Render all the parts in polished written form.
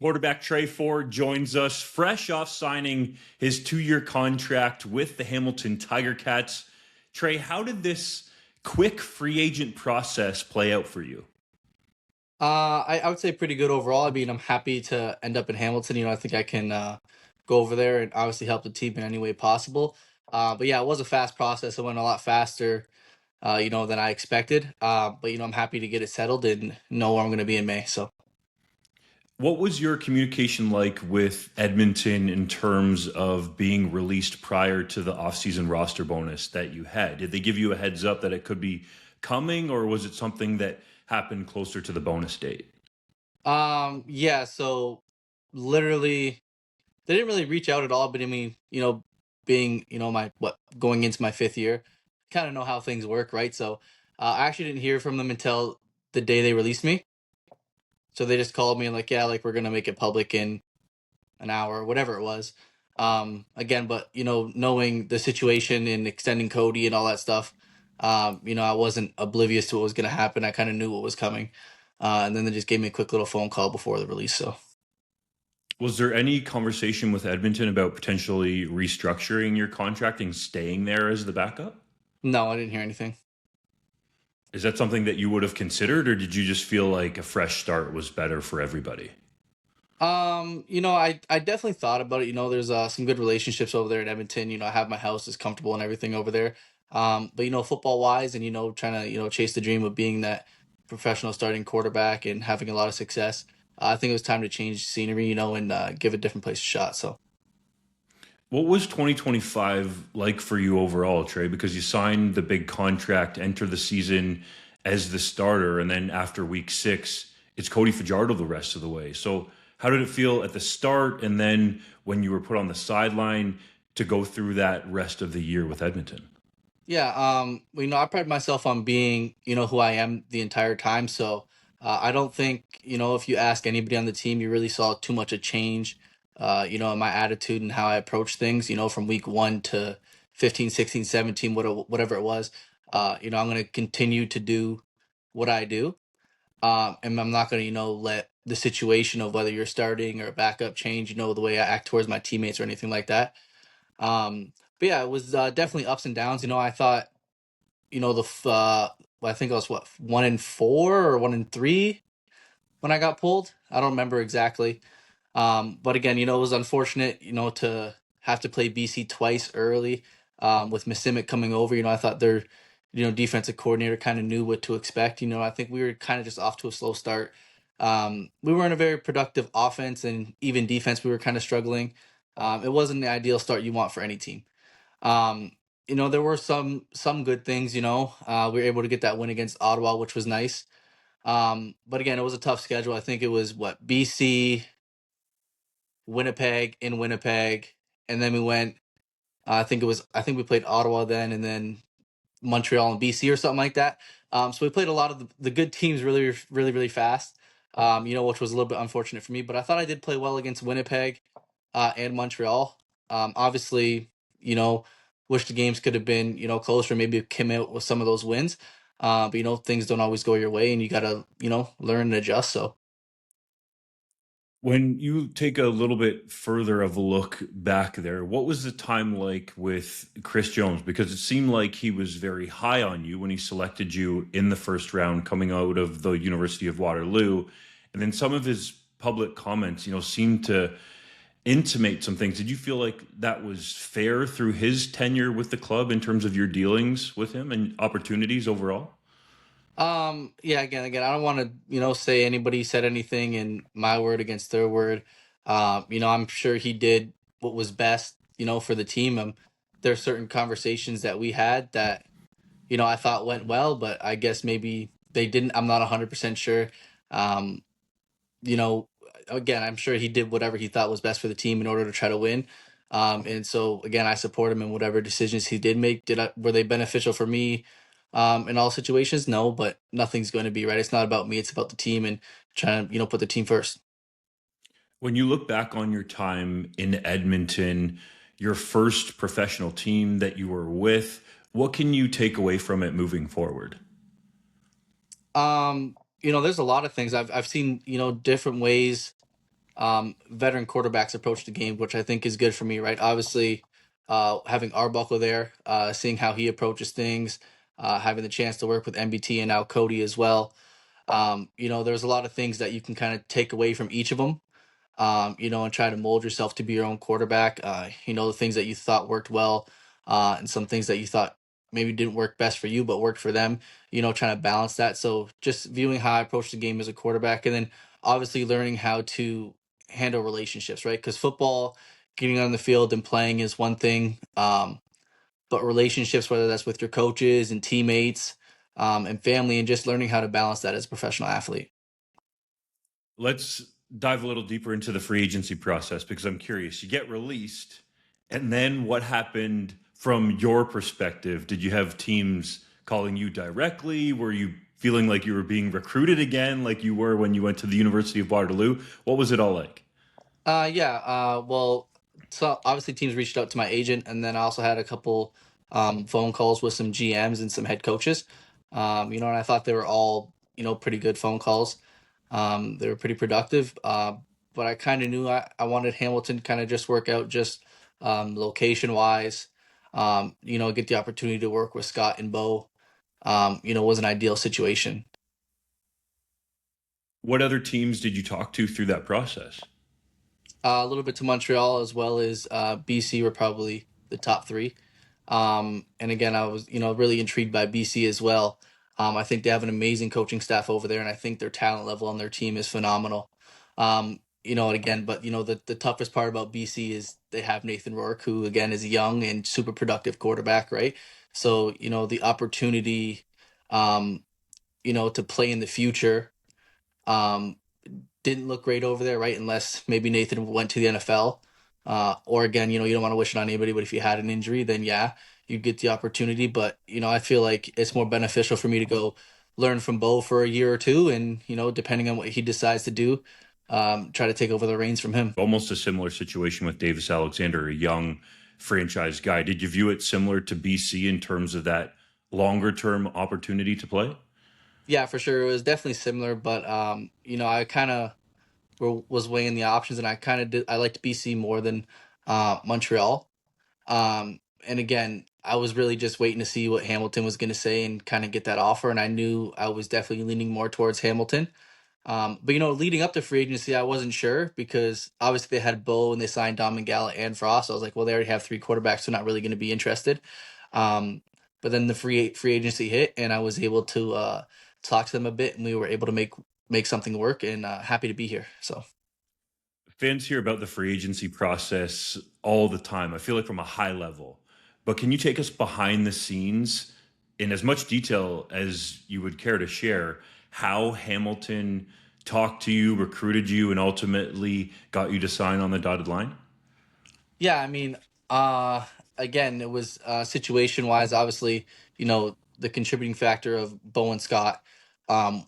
Quarterback Tre Ford joins us fresh off signing his 2-year contract with the Hamilton Tiger Cats. Trey, how did this quick free agent process play out for you? I would say pretty good overall. I mean, I'm happy to end up in Hamilton. I think I can go over there and obviously help the team in any way possible. But yeah, it was a fast process. It went a lot faster, than I expected. But I'm happy to get it settled and know where I'm going to be in May. So. What was your communication like with Edmonton in terms of being released prior to the offseason roster bonus that you had? Did they give you a heads up that it could be coming, or was it something that happened closer to the bonus date? Yeah. So literally, they didn't really reach out at all. But I mean, being my going into my fifth year, kind of know how things work, right? So I actually didn't hear from them until the day they released me. So they just called me and like, yeah, like we're gonna make it public in an hour, whatever it was. Again, but knowing the situation and extending Cody and all that stuff, I wasn't oblivious to what was gonna happen. I kind of knew what was coming. And then they just gave me a quick little phone call before the release. So Was there any conversation with Edmonton about potentially restructuring your contract and staying there as the backup? no, I didn't hear anything. Is that something that you would have considered, or did you just feel like a fresh start was better for everybody? I definitely thought about it. There's some good relationships over there in Edmonton. I have my house is comfortable and everything over there. But football wise and trying to, chase the dream of being that professional starting quarterback and having a lot of success. I think it was time to change scenery, and give a different place a shot. So What was 2025 like for you overall, Trey? Because you signed the big contract, enter the season as the starter, and then after week 6, it's Cody Fajardo the rest of the way. So, how did it feel at the start, and then when you were put on the sideline to go through that rest of the year with Edmonton? yeah, I pride myself on being, who I am the entire time. So I don't think, if you ask anybody on the team, you really saw too much a change, in my attitude and how I approach things, from week 1 to 15, 16, 17, whatever it was. I'm going to continue to do what I do. And I'm not going to, let the situation of whether you're starting or backup change, the way I act towards my teammates or anything like that. But yeah, it was definitely ups and downs. I thought, I think I was 1-4 or 1-3 when I got pulled. I don't remember exactly. But again, it was unfortunate, to have to play BC twice early. With Missimic coming over, I thought their, defensive coordinator kind of knew what to expect. I think we were kind of just off to a slow start. We weren't a very productive offense, and even defense, we were kind of struggling. It wasn't the ideal start you want for any team. Um, there were some good things. We were able to get that win against Ottawa, which was nice. But again, it was a tough schedule. I think it was what BC, Winnipeg in Winnipeg, and then we went. I think we played Ottawa then, and then Montreal and BC or something like that. So we played a lot of the good teams really, really, really fast. Which was a little bit unfortunate for me, but I thought I did play well against Winnipeg and Montreal. Obviously, you know, wish the games could have been closer. Maybe came out with some of those wins. But things don't always go your way, and you gotta learn and adjust. So When you take a little bit further of a look back there, what was the time like with Chris Jones? Because it seemed like he was very high on you when he selected you in the first round coming out of the University of Waterloo. And then some of his public comments, seemed to intimate some things. Did you feel like that was fair through his tenure with the club in terms of your dealings with him and opportunities overall? yeah, again, I don't want to say anybody said anything in my word against their word. I'm sure he did what was best for the team. There are certain conversations that we had that I thought went well, but I guess maybe they didn't. I'm not 100% sure. Um, you know, Again, I'm sure he did whatever he thought was best for the team in order to try to win. And so again, I support him in whatever decisions he did make. Were they beneficial for me? In all situations, no, but nothing's going to be right. It's not about me. It's about the team and trying to, put the team first. When you look back on your time in Edmonton, your first professional team that you were with, what can you take away from it moving forward? There's a lot of things I've seen, different ways, veteran quarterbacks approach the game, which I think is good for me, right? Obviously, having Arbuckle there, seeing how he approaches things, having the chance to work with MBT and now Cody as well. There's a lot of things that you can kind of take away from each of them, and try to mold yourself to be your own quarterback. The things that you thought worked well, and some things that you thought maybe didn't work best for you, but worked for them, trying to balance that. So just viewing how I approach the game as a quarterback, and then obviously learning how to handle relationships, right? Because football, getting on the field and playing is one thing, but relationships, whether that's with your coaches and teammates, and family, and just learning how to balance that as a professional athlete. Let's dive a little deeper into the free agency process because I'm curious. You get released, and then what happened from your perspective? Did you have teams calling you directly? Were you feeling like you were being recruited again, like you were when you went to the University of Waterloo? What was it all like? Yeah. Well, so obviously teams reached out to my agent, and then I also had a couple phone calls with some GMs and some head coaches. And I thought they were all pretty good phone calls. They were pretty productive. But I kind of knew I wanted Hamilton to kind of just work out just location wise. Get the opportunity to work with Scott and Bo. Was an ideal situation. What other teams did you talk to through that process? A little bit to Montreal as well as BC were probably the top three. And again, I was really intrigued by BC as well. I think they have an amazing coaching staff over there, and I think their talent level on their team is phenomenal. And again, but the toughest part about BC is they have Nathan Rourke, who again is a young and super productive quarterback, right? So the opportunity, um, to play in the future. Um, didn't look great over there, right? Unless maybe Nathan went to the NFL. Or again, you don't want to wish it on anybody, but if you had an injury, then yeah, you get the opportunity. But, I feel like it's more beneficial for me to go learn from Bo for a year or two. And, depending on what he decides to do, try to take over the reins from him. Almost a similar situation with Davis Alexander, a young franchise guy. Did you view it similar to BC in terms of that longer term opportunity to play? Yeah, for sure. It was definitely similar, but, I kind of was weighing the options, and I kind of did. I liked BC more than Montreal. And again, I was really just waiting to see what Hamilton was going to say and kind of get that offer. And I knew I was definitely leaning more towards Hamilton. But leading up to free agency, I wasn't sure because obviously they had Bo and they signed Dom Mangala and Frost. I was like, well, they already have three quarterbacks, so not really going to be interested. Um, but then the free agency hit, and I was able to talk to them a bit, and we were able to make something work. And happy to be here. So. Fans hear about the free agency process all the time. I feel like from a high level. But can you take us behind the scenes in as much detail as you would care to share how Hamilton talked to you, recruited you, and ultimately got you to sign on the dotted line? Yeah, I mean, uh, again, it was situation wise. Obviously, the contributing factor of Bo and Scott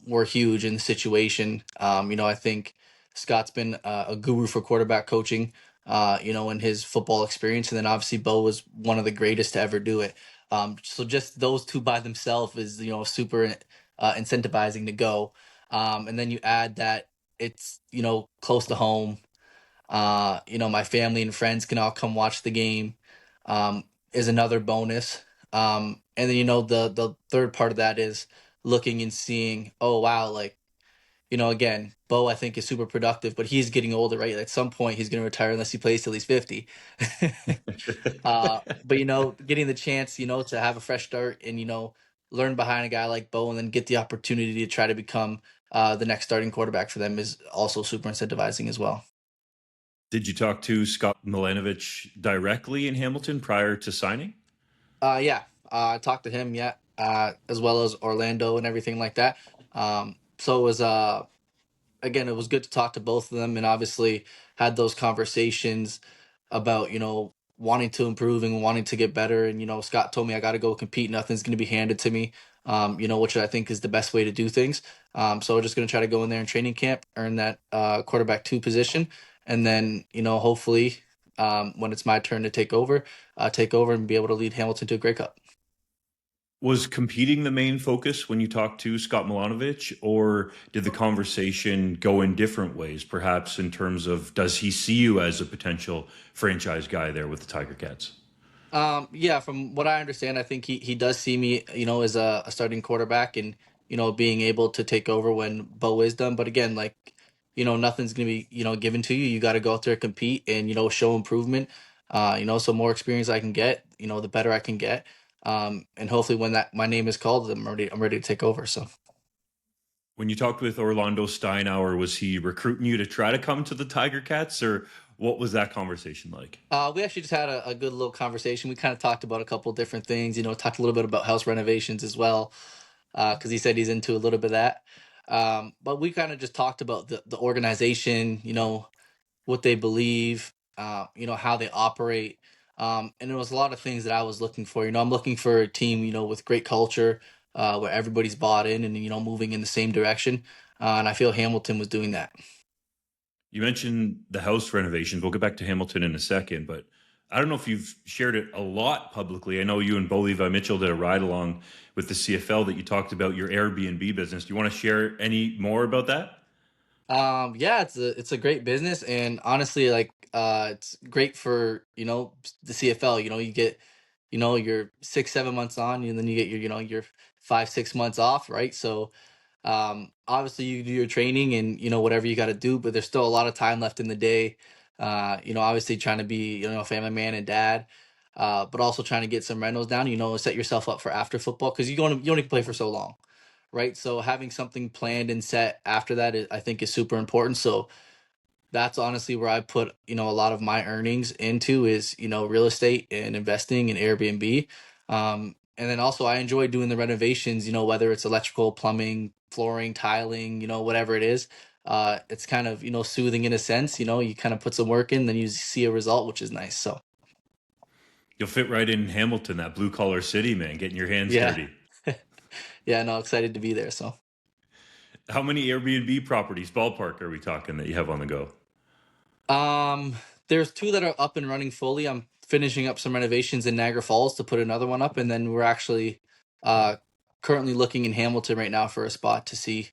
were huge in the situation. I think Scott's been a guru for quarterback coaching, in his football experience, and then obviously Bo was one of the greatest to ever do it. So just those two by themselves is super incentivizing to go. And then you add that it's close to home. My family and friends can all come watch the game. Is another bonus. And then the third part of that is looking and seeing, oh wow, like again, Bo I think is super productive, but he's getting older, right? At some point he's going to retire unless he plays till he's 50. But getting the chance, to have a fresh start and learn behind a guy like Bo, and then get the opportunity to try to become the next starting quarterback for them is also super incentivizing as well. Did you talk to Scott Milanovich directly in Hamilton prior to signing? Yeah, I talked to him, yeah, as well as Orlando and everything like that. So it was again, it was good to talk to both of them, and obviously had those conversations about wanting to improve and wanting to get better. And Scott told me I got to go compete. Nothing's going to be handed to me. Which I think is the best way to do things. So we're just going to try to go in there in training camp, earn that quarterback two position, and then hopefully when it's my turn to take over and be able to lead Hamilton to a Grey Cup. Was competing the main focus when you talked to Scott Milanovic, or did the conversation go in different ways, perhaps in terms of does he see you as a potential franchise guy there with the Tiger Cats? Yeah, from what I understand, I think he does see me, as a starting quarterback and, being able to take over when Bo is done. But again, like, nothing's gonna be, given to you. You got to go out there, compete, and show improvement. So more experience I can get, the better I can get. And hopefully when that my name is called, I'm ready to take over. So. When you talked with Orlando Steinauer, was he recruiting you to try to come to the Tiger Cats, or what was that conversation like? We actually just had a good little conversation. We kind of talked about a couple different things, talked a little bit about house renovations as well, because he said he's into a little bit of that. But we kind of just talked about the organization, what they believe, how they operate. And there was a lot of things that I was looking for. I'm looking for a team, with great culture, where everybody's bought in and, moving in the same direction. And I feel Hamilton was doing that. You mentioned the house renovations. We'll get back to Hamilton in a second, but I don't know if you've shared it a lot publicly. I know you and Bo Levi Mitchell did a ride along with the CFL that you talked about your Airbnb business. Do you want to share any more about that? Yeah, it's a great business, and honestly, like, it's great for, the CFL. You get, your 6 7 months on, and then you get your 5 6 months off, right? So, obviously you do your training and whatever you got to do, but there's still a lot of time left in the day. Obviously trying to be, a family man and dad, but also trying to get some rentals down. Set yourself up for after football because you only play for so long, right? So having something planned and set after that, I think, is super important. So that's honestly where I put, a lot of my earnings into is, real estate and investing in Airbnb. And then also I enjoy doing the renovations, whether it's electrical, plumbing, flooring, tiling, whatever it is. It's kind of, soothing in a sense, you kind of put some work in, then you see a result, which is nice. So You'll fit right in Hamilton, that blue collar city, man, getting your hands yeah. dirty. Yeah, no, excited to be there. So How many Airbnb properties, ballpark, are we talking that you have on the go? Um, there's two that are up and running fully. I'm finishing up some renovations in Niagara Falls to put another one up, and then we're actually uh currently looking in Hamilton right now for a spot to see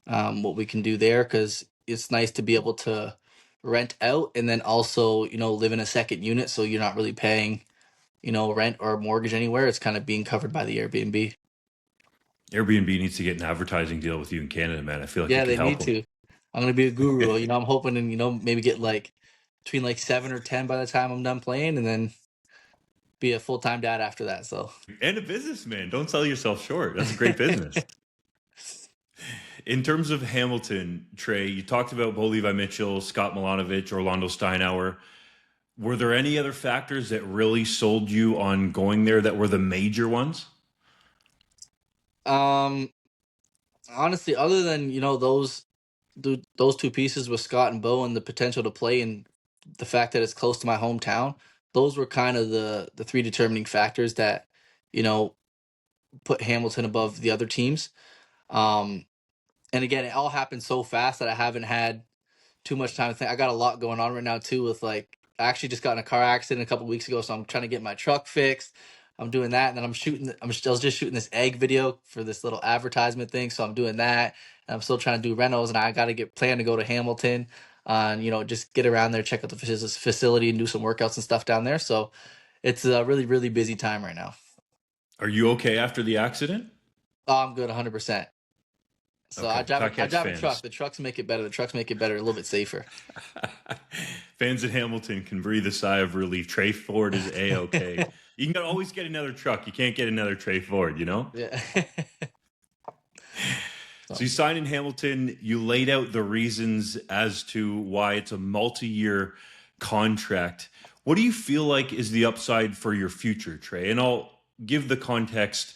what we can do there because it's nice to be able to rent out and then also live in a second unit, so you're not really paying rent or mortgage anywhere. It's kind of being covered by the Airbnb. Airbnb needs to get an advertising deal with you in Canada, man. I feel like it Yeah, could they help need them. to. I'm gonna be a guru. I'm hoping and maybe get like between like 7 or 10 by the time I'm done playing, and then be a full time dad after that. So And a businessman. Don't sell yourself short. That's a great business. In terms of Hamilton, Trey, you talked about Bo Levi Mitchell, Scott Milanovic, Orlando Steinauer. Were there any other factors that really sold you on going there that were the major ones? um honestly, other than those two pieces with Scott and Bo and the potential to play and the fact that it's close to my hometown, those were kind of the three determining factors that you know put Hamilton above the other teams. Um and again, it all happened so fast that I haven't had too much time to think. I got a lot going on right now too. With like, I actually just got in a car accident a couple weeks ago, so I'm trying to get my truck fixed. I'm doing that, and then I was just shooting this egg video for this little advertisement thing, so I'm doing that. And I'm still trying to do rentals, and I got to get plan to go to Hamilton, and just get around there, check out the facility, and do some workouts and stuff down there. So it's a really really busy time right now. Are you okay after the accident? Oh, I'm good, 100%. So Okay, I Ticats drive a truck. fans. The trucks make it better. The trucks make it better, a little bit safer. Fans at Hamilton can breathe a sigh of relief. Trey Ford is a-okay. You can always get another truck. You can't get another Trey Ford, you know? Yeah. So So. you signed in Hamilton. You laid out the reasons as to why it's a multi-year contract. What do you feel like is the upside for your future, Trey? And I'll give the context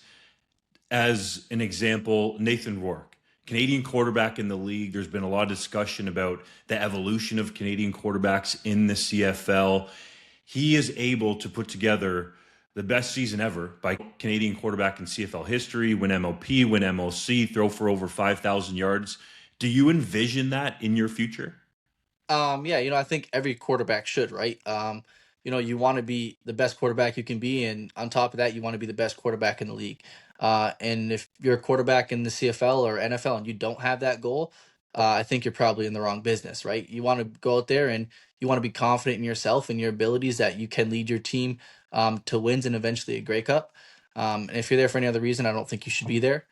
as an example. Nathan Rourke, Canadian quarterback in the league. There's been a lot of discussion about the evolution of Canadian quarterbacks in the CFL. He is able to put together the best season ever by Canadian quarterback in CFL history, win MLP, win MLC, throw for over 5,000 yards. Do you envision that in your future? Yeah, I think every quarterback should, right? you want to be the best quarterback you can be, and on top of that, you want to be the best quarterback in the league. And if you're a quarterback in the CFL or NFL and you don't have that goal, I think you're probably in the wrong business, right? You want to go out there and you want to be confident in yourself and your abilities that you can lead your team to wins and eventually a Grey Cup. And if you're there for any other reason, I don't think you should be there.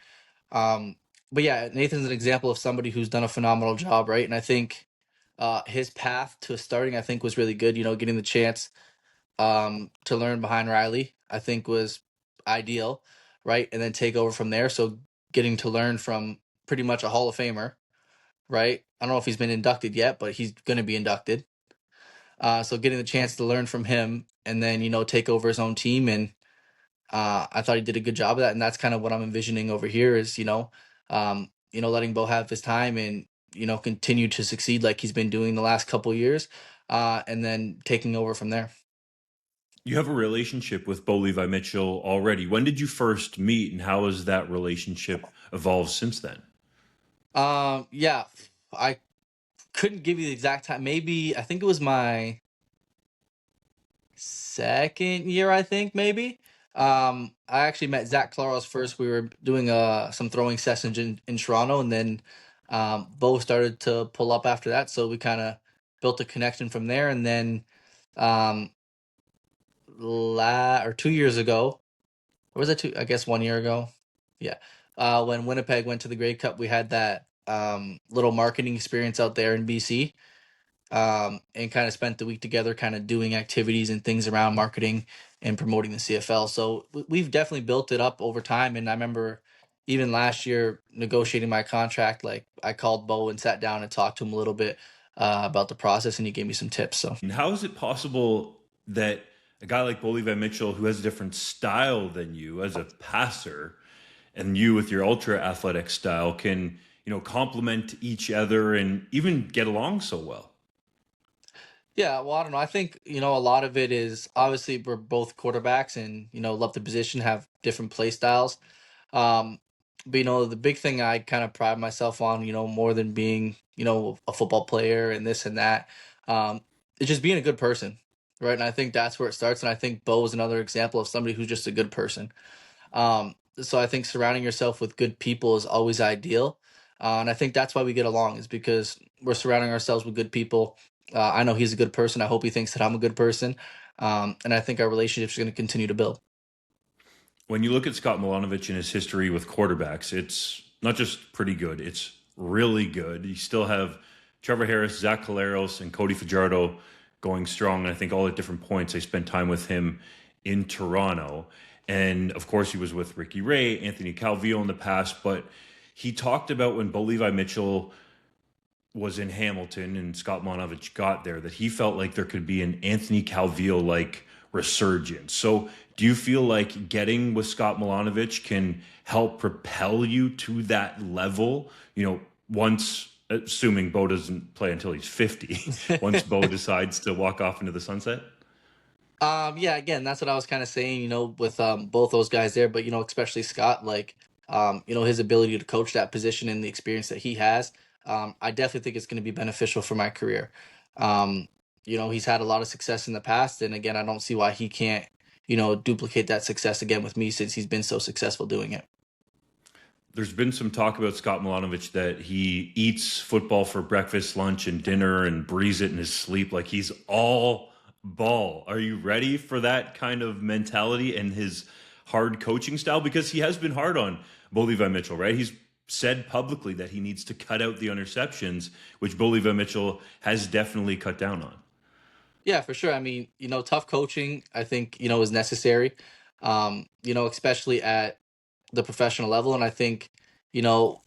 Um, but yeah, Nathan's an example of somebody who's done a phenomenal job, right? And I think his path to starting, I think, was really good. Getting the chance to learn behind Riley, I think was ideal, right? And then take over from there. So getting to learn from pretty much a Hall of Famer, right? I don't know if he's been inducted yet, but he's going to be inducted. So getting the chance to learn from him and then, take over his own team. And I thought he did a good job of that. And that's kind of what I'm envisioning over here is, letting Bo have his time and, continue to succeed like he's been doing the last couple years. And then taking over from there. You have a relationship with Bo Levi Mitchell already. When did you first meet, and how has that relationship evolved since then? Yeah, I couldn't give you the exact time. Maybe I think it was my second year. I think maybe. I actually met Zach Claros first. We were doing some throwing sessions in Toronto, and then Bo started to pull up after that. So we kind of built a connection from there, and then um, 2 years ago, or was it two? I guess 1 year ago. Yeah. When Winnipeg went to the Grey Cup, we had that little marketing experience out there in BC, and kind of spent the week together, kind of doing activities and things around marketing and promoting the CFL. So we've definitely built it up over time. And I remember even last year negotiating my contract, like I called Bo and sat down and talked to him a little bit about the process, and he gave me some tips. So. And how is it possible that a guy like Bo Levi Mitchell, who has a different style than you as a passer, and you with your ultra athletic style, can complement each other and even get along so well? Yeah, well, I don't know. I think, a lot of it is obviously we're both quarterbacks and, love the position, have different play styles. Um, but, the big thing I kind of pride myself on, more than being, a football player and this and that, is just being a good person, right? And I think that's where it starts. And I think Bo is another example of somebody who's just a good person. So I think surrounding yourself with good people is always ideal. And I think that's why we get along is because we're surrounding ourselves with good people. I know he's a good person. I hope he thinks that I'm a good person. And I think our relationship is going to continue to build. When you look at Scott Milanovic and his history with quarterbacks, it's not just pretty good, it's really good. You still have Trevor Harris, Zach Caleros, and Cody Fajardo going strong. And I think all at different points, they spent time with him in Toronto. And of course, he was with Ricky Ray, Anthony Calvillo in the past. But he talked about when Bo Levi Mitchell was in Hamilton and Scott Monovich got there, that he felt like there could be an Anthony Calvillo like resurgence. So, do you feel like getting with Scott Milanovic can help propel you to that level? Once, assuming Bo doesn't play until he's 50, once Bo decides to walk off into the sunset? Yeah, again, that's what I was kind of saying, with both those guys there, but especially Scott, like his ability to coach that position and the experience that he has, I definitely think it's going to be beneficial for my career. Um, he's had a lot of success in the past, and again, I don't see why he can't, duplicate that success again with me since he's been so successful doing it. There's been some talk about Scott Milanovic that he eats football for breakfast, lunch, and dinner and breathes it in his sleep like he's all ball. Are you ready for that kind of mentality and his hard coaching style? Because he has been hard on Bo Levi Mitchell, right? He's said publicly that he needs to cut out the interceptions, which Bo Levi Mitchell has definitely cut down on. Yeah, for sure. I mean, tough coaching, I think, is necessary, especially at the professional level. And I think, you know,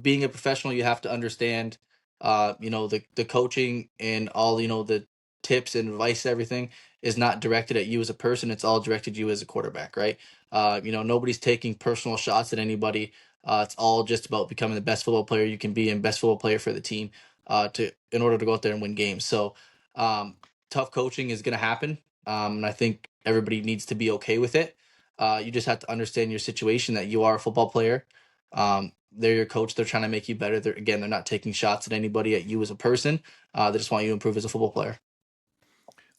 being a professional, you have to understand, the coaching and all, the tips and advice, everything is not directed at you as a person. It's all directed at you as a quarterback, right? Nobody's taking personal shots at anybody. It's all just about becoming the best football player you can be and best football player for the team, in order to go out there and win games. So, um, tough coaching is going to happen. And I think everybody needs to be okay with it. You just have to understand your situation that you are a football player. They're your coach. They're trying to make you better. They're not taking shots at anybody, at you as a person. They just want you to improve as a football player.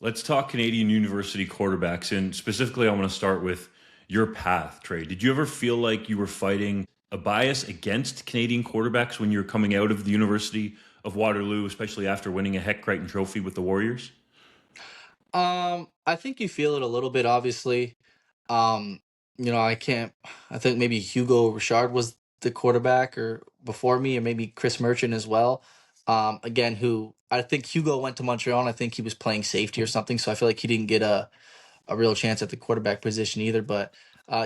Let's talk Canadian university quarterbacks. And specifically, I want to start with your path, Trey. Did you ever feel like you were fighting a bias against Canadian quarterbacks when you were coming out of the University of Waterloo, especially after winning a Heck Crichton Trophy with the Warriors? I think you feel it a little bit, obviously. Um, I can't. I think maybe Hugo Richard was the quarterback, or before me, or maybe Chris Merchant as well. Again, who I think Hugo went to Montreal, and I think he was playing safety or something. So I feel like he didn't get a real chance at the quarterback position either. But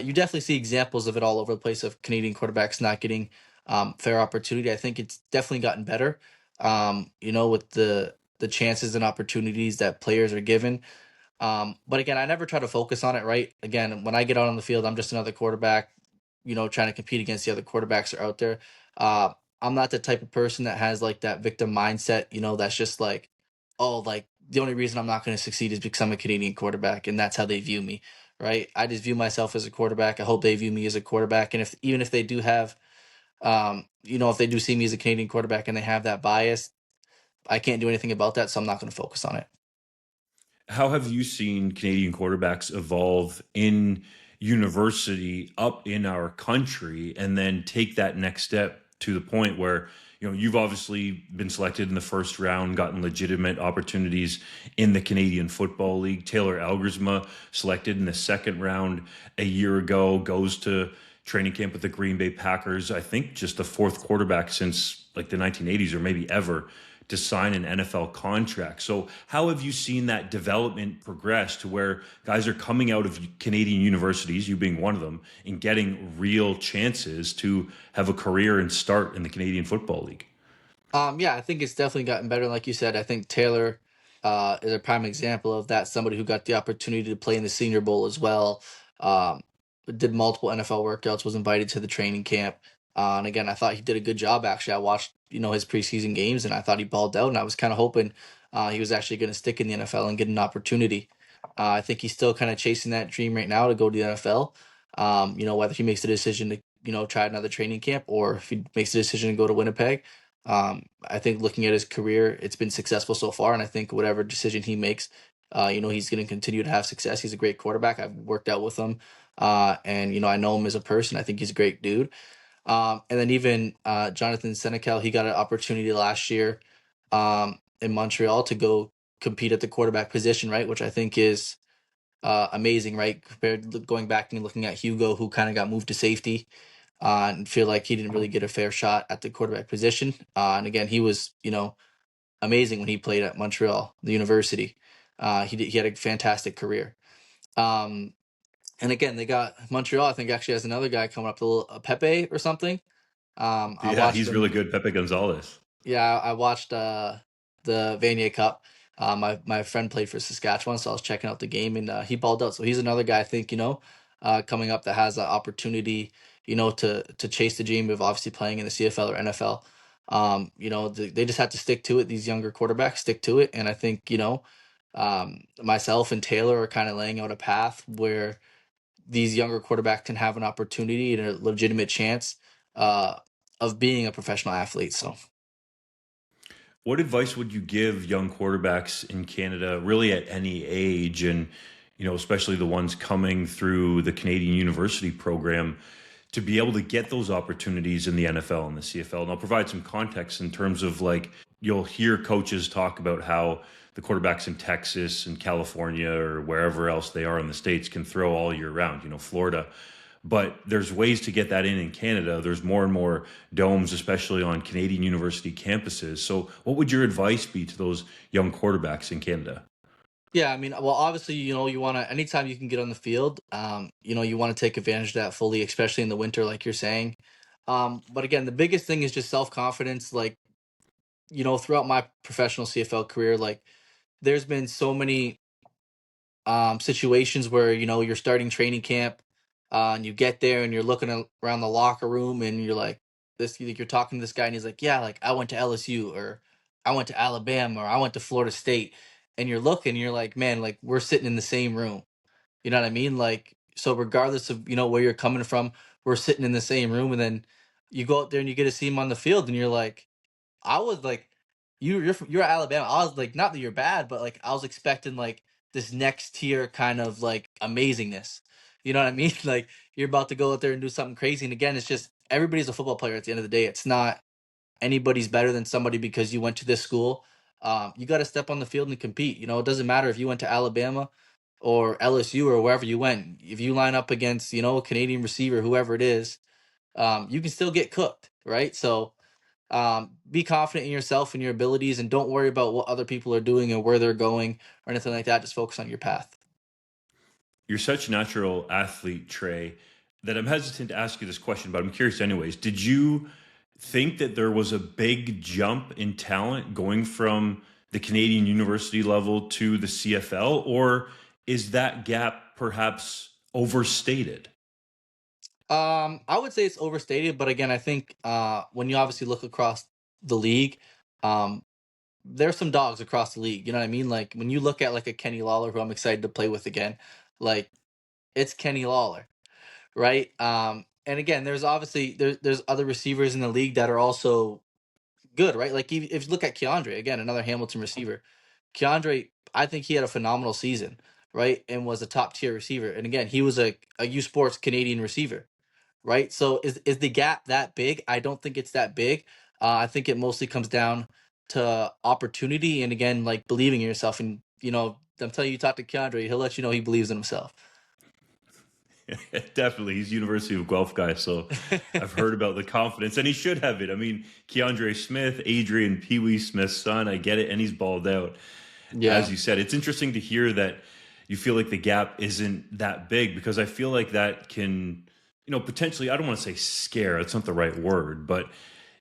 you definitely see examples of it all over the place of Canadian quarterbacks not getting fair opportunity. I think it's definitely gotten better. With the chances and opportunities that players are given. But again, I never try to focus on it, right? Again, when I get out on the field, I'm just another quarterback, trying to compete against the other quarterbacks that are out there. Uh, I'm not the type of person that has like that victim mindset, that's just like, oh, like the only reason I'm not going to succeed is because I'm a Canadian quarterback and that's how they view me, right? I just view myself as a quarterback. I hope they view me as a quarterback. And if even if they do have, if they do see me as a Canadian quarterback and they have that bias, I can't do anything about that. So I'm not going to focus on it. How have you seen Canadian quarterbacks evolve in university up in our country and then take that next step to the point where, you've obviously been selected in the first round, gotten legitimate opportunities in the Canadian Football League. Taylor Algersma selected in the second round a year ago, goes to training camp with the Green Bay Packers. I think just the fourth quarterback since like the 1980s or maybe ever to sign an NFL contract. So, how have you seen that development progress to where guys are coming out of Canadian universities, you being one of them, and getting real chances to have a career and start in the Canadian Football League? Yeah, I think it's definitely gotten better. Like you said, I think Taylor is a prime example of that. Somebody who got the opportunity to play in the Senior Bowl as well. Um, did multiple NFL workouts, was invited to the training camp. And again, I thought he did a good job. Actually, I watched his preseason games, and I thought he balled out. And I was kind of hoping he was actually going to stick in the NFL and get an opportunity. I think he's still kind of chasing that dream right now to go to the NFL. Whether he makes the decision to try another training camp or if he makes the decision to go to Winnipeg. I think looking at his career, it's been successful so far, and I think whatever decision he makes, he's going to continue to have success. He's a great quarterback. I've worked out with him, and I know him as a person. I think he's a great dude. And then even Jonathan Senecal, he got an opportunity last year in Montreal to go compete at the quarterback position, right? Which I think is amazing, right? Compared to going back and looking at Hugo, who kind of got moved to safety and feel like he didn't really get a fair shot at the quarterback position. And again, he was, amazing when he played at Montreal, the university. He had a fantastic career. Um, and again, they got Montreal. I think actually has another guy coming up, the little Pepe or something. I Yeah, watched he's really him. good, Pepe Gonzalez. Yeah, I watched the Vanier Cup. My friend played for Saskatchewan, so I was checking out the game, and he balled out. So he's another guy I think coming up that has an opportunity, to chase the dream of obviously playing in the CFL or NFL. They just have to stick to it. These younger quarterbacks stick to it, and I think myself and Taylor are kind of laying out a path where these younger quarterbacks can have an opportunity and a legitimate chance uh, of being a professional athlete. So. What advice would you give young quarterbacks in Canada, really at any age, and especially the ones coming through the Canadian University program, to be able to get those opportunities in the NFL and the CFL? And I'll provide some context in terms of like you'll hear coaches talk about how the quarterbacks in Texas and California or wherever else they are in the States can throw all year round, Florida. But there's ways to get that in Canada. There's more and more domes, especially on Canadian university campuses. So, what would your advice be to those young quarterbacks in Canada? Yeah, I mean, well, obviously, you want to, anytime you can get on the field, you want to take advantage of that fully, especially in the winter, like you're saying. But again, the biggest thing is just self-confidence. Like, throughout my professional CFL career, like, there's been so many situations where you're starting training camp, and you get there and you're looking around the locker room and you're like you're talking to this guy and he's like, yeah, like I went to LSU or I went to Alabama or I went to Florida State, and you're looking, you're like, man, like we're sitting in the same room. You know what I mean? Like, so regardless of where you're coming from, we're sitting in the same room, and then you go out there and you get to see him on the field and you're like, I was like you're Alabama. I was like, not that you're bad, but like I was expecting like this next tier kind of like amazingness. You know what I mean? Like you're about to go out there and do something crazy. And again, it's just everybody's a football player at the end of the day. It's not anybody's better than somebody because you went to this school. You got to step on the field and compete. You know, it doesn't matter if you went to Alabama or LSU or wherever you went. If you line up against, you know, a Canadian receiver, whoever it is, you can still get cooked, right? So be confident in yourself and your abilities, and don't worry about what other people are doing and where they're going or anything like that. Just focus on your path. You're such a natural athlete, Trey, that I'm hesitant to ask you this question, but I'm curious anyways. Did you think that there was a big jump in talent going from the Canadian university level to the CFL, or is that gap perhaps overstated? I would say it's overstated, but again, I think when you obviously look across the league, um, there's some dogs across the league. You know what I mean? Like when you look at like a Kenny Lawler, who I'm excited to play with again, like it's Kenny Lawler, right? And again, there's obviously there's other receivers in the league that are also good, right? Like if you look at Keandre, again, another Hamilton receiver, Keandre, I think he had a phenomenal season, right? And was a top tier receiver. And again, he was a U Sports Canadian receiver, right? So is the gap that big? I don't think it's that big. I think it mostly comes down to opportunity and again, like believing in yourself. And you know, I'm telling you, talk to Keandre, he'll let you know he believes in himself. Definitely, he's University of Guelph guy, so I've heard about the confidence, and he should have it. I mean, Keandre Smith, Adrian Pee Wee Smith's son, I get it, and he's balled out. As Yeah, you said, it's interesting to hear that you feel like the gap isn't that big because I feel like that can, potentially, I don't want to say scare, that's not the right word, but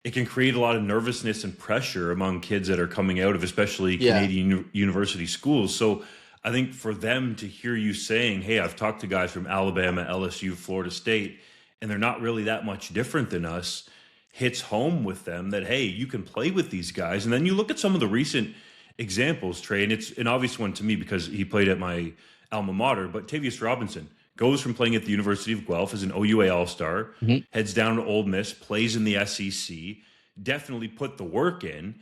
it can create a lot of nervousness and pressure among kids that are coming out of especially yeah, Canadian university schools. So I think for them to hear you saying, "Hey, I've talked to guys from Alabama, LSU, Florida State, and they're not really that much different than us," hits home with them that, hey, you can play with these guys. And then you look at some of the recent examples, Trey, and it's an obvious one to me because he played at my alma mater, but Tavius Robinson goes from playing at the University of Guelph as an OUA All-Star, mhm, heads down to Ole Miss, plays in the SEC, definitely put the work in,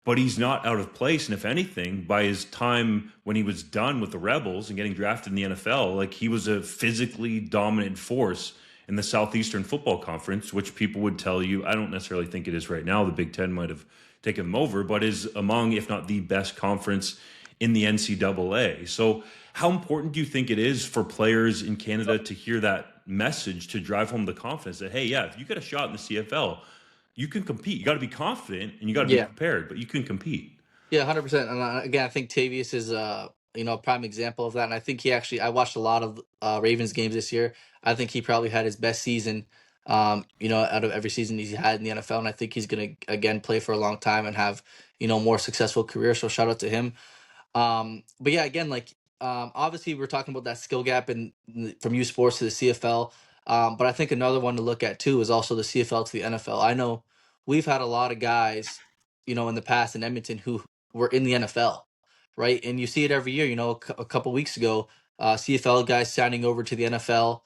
but he's not out of place. And if anything, by his time when he was done with the Rebels and getting drafted in the NFL, like he was a physically dominant force in the Southeastern Football Conference, which people would tell you, I don't necessarily think it is right now. The Big Ten might have taken them over, but is among, if not the best conference in the NCAA. So, how important do you think it is for players in Canada to hear that message to drive home the confidence that, hey, yeah, if you get a shot in the CFL, you can compete. You got to be confident and you got to be yeah. prepared, but you can compete. Yeah, 100%. And again, I think Tavius is you know, a prime example of that. And I think he actually I watched a lot of Ravens games this year. I think he probably had his best season you know, out of every season he's had in the NFL, and I think he's going to again play for a long time and have, you know, more successful career. So shout out to him. But yeah, again, like obviously we're talking about that skill gap from U Sports to the CFL. But I think another one to look at too is also the CFL to the NFL. I know we've had a lot of guys, you know, in the past in Edmonton who were in the NFL, right? And you see it every year. You know, a couple weeks ago, CFL guys signing over to the NFL,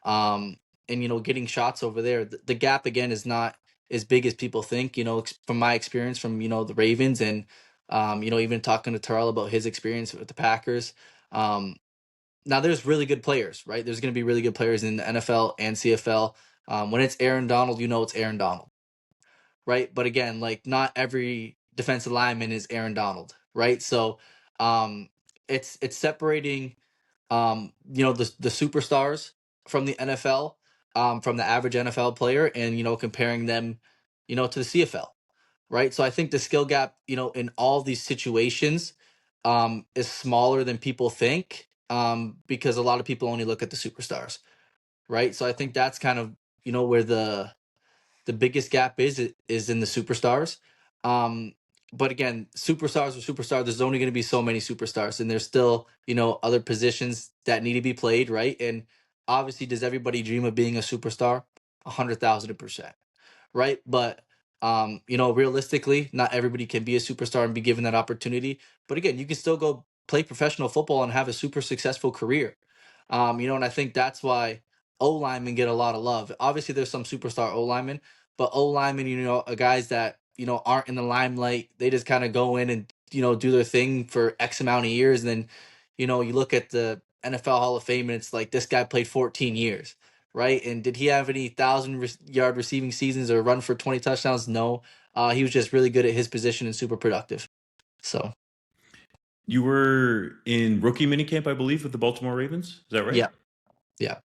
um, and you know, getting shots over there. The gap again is not as big as people think. You know, from my experience from, you know, the Ravens and you know, even talking to Terrell about his experience with the Packers. Um, Now there's really good players, right? There's going to be really good players in the NFL and CFL. When it's Aaron Donald, you know it's Aaron Donald, right? But again, like not every defensive lineman is Aaron Donald, right? So um, it's separating you know, the superstars from the NFL, from the average NFL player, and you know, comparing them, you know, to the CFL, right? So I think the skill gap, you know, in all these situations, is smaller than people think, because a lot of people only look at the superstars, right? So I think that's kind of, you know, where the biggest gap is in the superstars. Um, but again, superstars are superstars. There's only going to be so many superstars, and there's still, you know, other positions that need to be played, right? And obviously, does everybody dream of being a superstar? 100,000%, right? But you know, realistically, not everybody can be a superstar and be given that opportunity. But again, you can still go play professional football and have a super successful career. You know, and I think that's why O linemen get a lot of love. Obviously, there's some superstar O linemen, but O linemen, you know, are guys that aren't in the limelight. They just kind of go in and do their thing for X amount of years, and then you look at the NFL Hall of Fame, and it's like this guy played 14 years, right? And did he have any 1,000-yard receiving seasons or run for 20 touchdowns? No. He was just really good at his position and super productive. So You were in rookie minicamp, I believe, with the Baltimore Ravens. Is that right? yeah, yeah.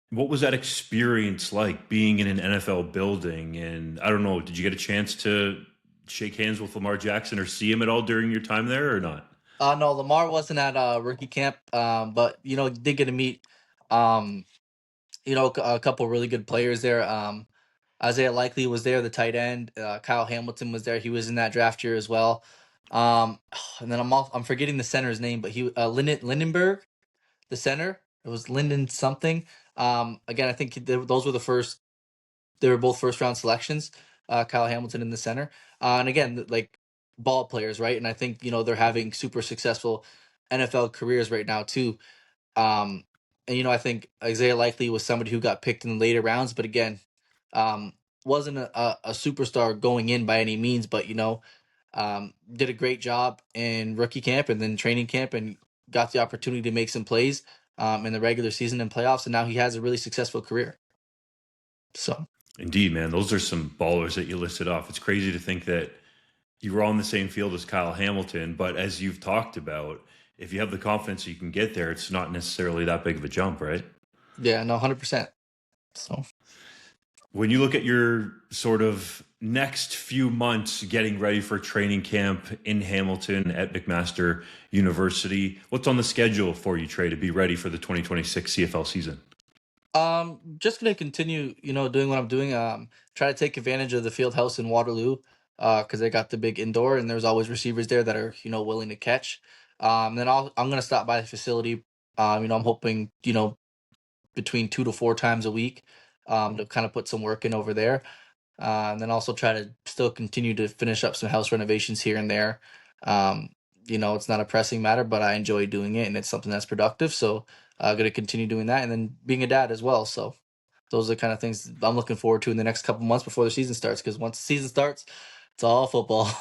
What was that experience like being in an NFL building? And I don't know, did you get a chance to shake hands with Lamar Jackson or see him at all during your time there or not? No, Lamar wasn't at rookie camp, but did get to meet um, a couple really good players there. Isaiah Likely was there, the tight end. Kyle Hamilton was there. He was in that draft year as well. And then I'm forgetting the center's name, but he Lindenberg, the center. It was Linden something. Again, I think those were the first. They were both first round selections. Kyle Hamilton in the center, and again, like ball players, right? And I think they're having super successful NFL careers right now too. Um, and I think Isaiah Likely was somebody who got picked in the later rounds, but again, um, wasn't a superstar going in by any means, but did a great job in rookie camp and then training camp, and got the opportunity to make some plays in the regular season and playoffs, and now he has a really successful career. So Indeed, man. Those are some ballers that you listed off. It's crazy to think that you were on the same field as Kyle Hamilton, but as you've talked about, if you have the confidence you can get there, it's not necessarily that big of a jump, right? yeah, no, 100%. So When you look at your sort of next few months getting ready for training camp in Hamilton at McMaster University, what's on the schedule for you, Trey, to be ready for the 2026 CFL season? just gonna continue, doing what I'm doing. Try to take advantage of the field house in Waterloo, because they got the big indoor, and there's always receivers there that are willing to catch. Then I'm gonna stop by the facility. I'm hoping between 2 to 4 times a week, to kind of put some work in over there. And then also try to still continue to finish up some house renovations here and there. Um, it's not a pressing matter, but I enjoy doing it, and it's something that's productive. So I'm going to continue doing that, and then being a dad as well. So those are the kind of things I'm looking forward to in the next couple months before the season starts. Because once the season starts, it's all football.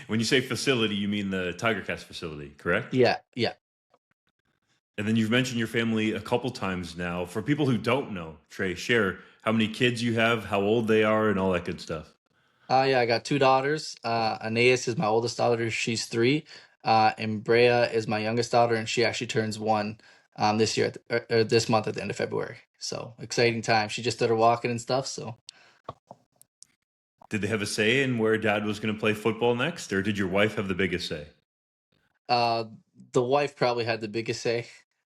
When you say facility, you mean the Tiger Cast facility, correct? Yeah, yeah. And then you've mentioned your family a couple times now. For people who don't know, Trey, share how many kids you have, how old they are, and all that good stuff. Yeah, I got two daughters. Aeneas is my oldest daughter. She's 3. And Brea is my youngest daughter, and she actually turns 1 this year, or this month at the end of February. So exciting time. She just started walking and stuff. So Did they have a say in where dad was going to play football next, or did your wife have the biggest say? uh, the wife probably had the biggest say.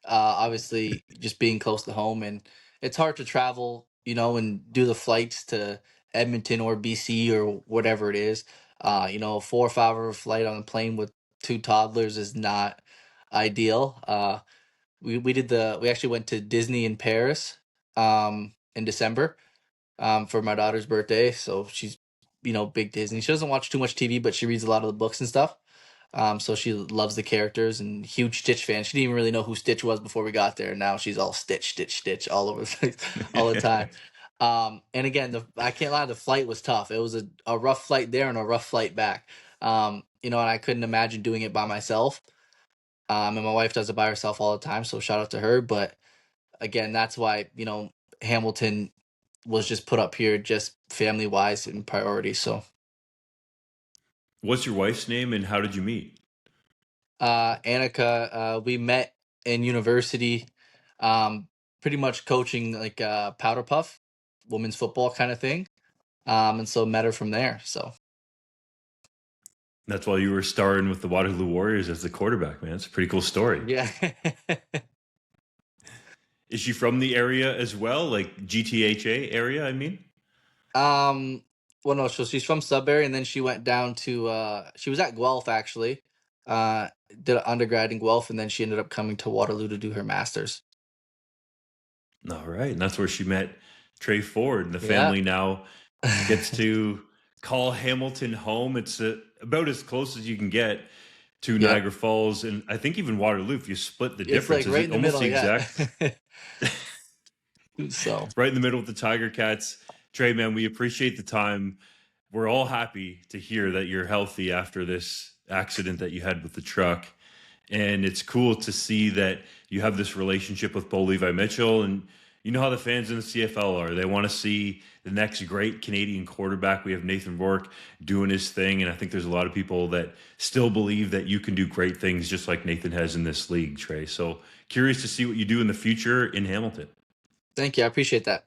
Obviously, just being close to home, and it's hard to travel, and do the flights to Edmonton or BC or whatever it is. A 4 or 5 hour flight on a plane with two toddlers is not ideal. We actually went to Disney in Paris in December for my daughter's birthday. So she's big Disney. She doesn't watch too much TV, but she reads a lot of the books and stuff. So she loves the characters, and huge Stitch fan. She didn't even really know who Stitch was before we got there. And now she's all Stitch, Stitch, Stitch all over the place, all the time. And again, I can't lie, the flight was tough. It was a rough flight there and a rough flight back. And I couldn't imagine doing it by myself. And my wife does it by herself all the time. So shout out to her. But again, that's why, Hamilton was just put up here just family wise and priority. So What's your wife's name and how did you meet? Annika, we met in university, um, pretty much coaching like powder puff, women's football kind of thing. And so met her from there. So That's why you were starring with the Waterloo Warriors as the quarterback, man. It's a pretty cool story. yeah. Is she from the area as well? Like GTHA area, I mean? um, well, no, so she's from Sudbury, and then she went down to she was at Guelph actually, did an undergrad in Guelph, and then she ended up coming to Waterloo to do her master's. All right. And that's where she met Tre Ford. And the Yeah. family now gets to call Hamilton home. It's about as close as you can get to Yep. Niagara Falls. And I think even Waterloo, if you split the It's difference, like is right it in the almost middle, the yeah. exact So right in the middle of the Tiger Cats? Trey, man, we appreciate the time. we're all happy to hear that you're healthy after this accident that you had with the truck. And it's cool to see that you have this relationship with Bo Levi Mitchell. And you know how the fans in the CFL are. They want to see the next great Canadian quarterback. We have Nathan Rourke doing his thing. And I think there's a lot of people that still believe that you can do great things just like Nathan has in this league, Trey. So curious to see what you do in the future in Hamilton. Thank you. I appreciate that.